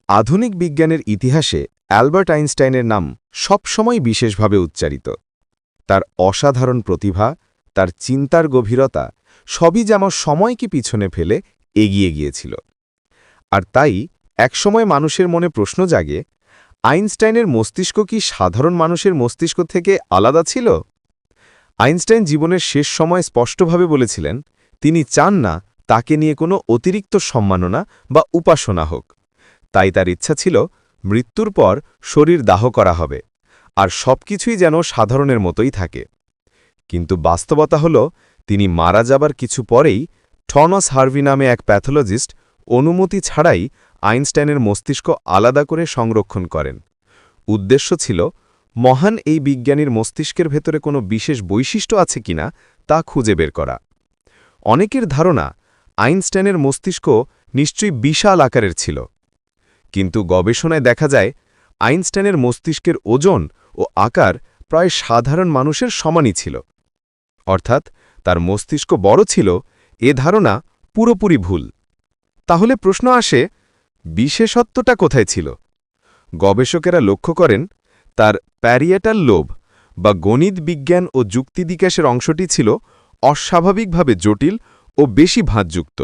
আধুনিক বিজ্ঞানের ইতিহাসে অ্যালবার্ট আইনস্টাইনের নাম সবসময় বিশেষভাবে উচ্চারিত। তার অসাধারণ প্রতিভা, তার চিন্তার গভীরতা সবই যেমন সময়কে পিছনে ফেলে এগিয়ে গিয়েছিল। আর তাই একসময় মানুষের মনে প্রশ্ন জাগে, আইনস্টাইনের মস্তিষ্ক কি সাধারণ মানুষের মস্তিষ্ক থেকে আলাদা ছিল? আইনস্টাইন জীবনের শেষ সময় স্পষ্টভাবে বলেছিলেন, তিনি চান না তাকে নিয়ে কোনো অতিরিক্ত সম্মাননা বা উপাসনা হোক। তাই তার ইচ্ছা ছিল মৃত্যুর পর শরীর দাহ করা হবে, আর সবকিছুই যেন সাধারণের মতোই থাকে। কিন্তু বাস্তবতা হল, তিনি মারা যাবার কিছু পরেই টমাস হার্ভি নামে এক প্যাথোলজিস্ট অনুমতি ছাড়াই আইনস্টাইনের মস্তিষ্ক আলাদা করে সংরক্ষণ করেন। উদ্দেশ্য ছিল মহান এই বিজ্ঞানীর মস্তিষ্কের ভেতরে কোনো বিশেষ বৈশিষ্ট্য আছে কিনা তা খুঁজে বের করা। অনেকের ধারণা আইনস্টাইনের মস্তিষ্ক নিশ্চয়ই বিশাল আকারের ছিল, কিন্তু গবেষণায় দেখা যায় আইনস্টাইনের মস্তিষ্কের ওজন ও আকার প্রায় সাধারণ মানুষের সমানই ছিল। অর্থাৎ তার মস্তিষ্ক বড় ছিল, এ ধারণা পুরোপুরি ভুল। তাহলে প্রশ্ন আসে, বিশেষত্বটা কোথায় ছিল? গবেষকেরা লক্ষ্য করেন তার প্যারিয়েটাল লোব বা গণিত বিজ্ঞান ও যুক্তিবিকাশের অংশটি ছিল অস্বাভাবিকভাবে জটিল ও বেশি ভাঁজযুক্ত।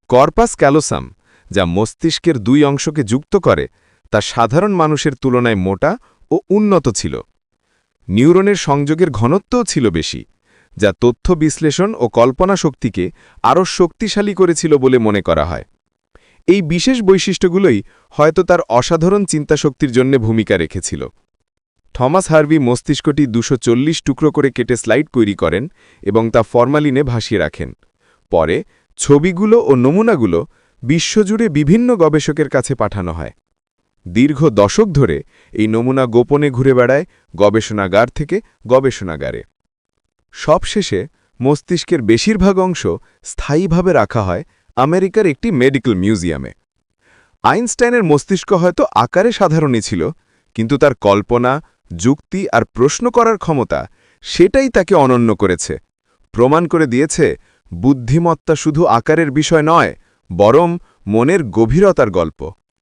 কর্পাস ক্যালোসাম, যা মস্তিষ্কের দুই অংশকে যুক্ত করে, তা সাধারণ মানুষের তুলনায় মোটা ও উন্নত ছিল। নিউরনের সংযোগের ঘনত্বও ছিল বেশি, যা তথ্য বিশ্লেষণ ও কল্পনা শক্তিকে আরও শক্তিশালী করেছিল বলে মনে করা হয়। এই বিশেষ বৈশিষ্ট্যগুলোই হয়তো তার অসাধারণ চিন্তাশক্তির জন্য ভূমিকা রেখেছিল। থমাস হার্ভি মস্তিষ্কটি 240 টুকরো করে কেটে স্লাইড তৈরি করেন এবং তা ফরমালিনে ভাসিয়ে রাখেন। পরে ছবিগুলো ও নমুনাগুলো বিশ্বজুড়ে বিভিন্ন গবেষকের কাছে পাঠানো হয়। দীর্ঘ দশক ধরে এই নমুনা গোপনে ঘুরে বেড়ায় গবেষণাগার থেকে গবেষণাগারে। সবশেষে মস্তিষ্কের বেশিরভাগ অংশ স্থায়ীভাবে রাখা হয় আমেরিকার একটি মেডিকেল মিউজিয়ামে। আইনস্টাইনের মস্তিষ্ক হয়তো আকারে সাধারণই ছিল, কিন্তু তার কল্পনা, যুক্তি আর প্রশ্ন করার ক্ষমতা, সেটাই তাকে অনন্য করেছে। প্রমাণ করে দিয়েছে বুদ্ধিমত্তা শুধু আকারের বিষয় নয়, বরং মনের গভীরতার গল্প।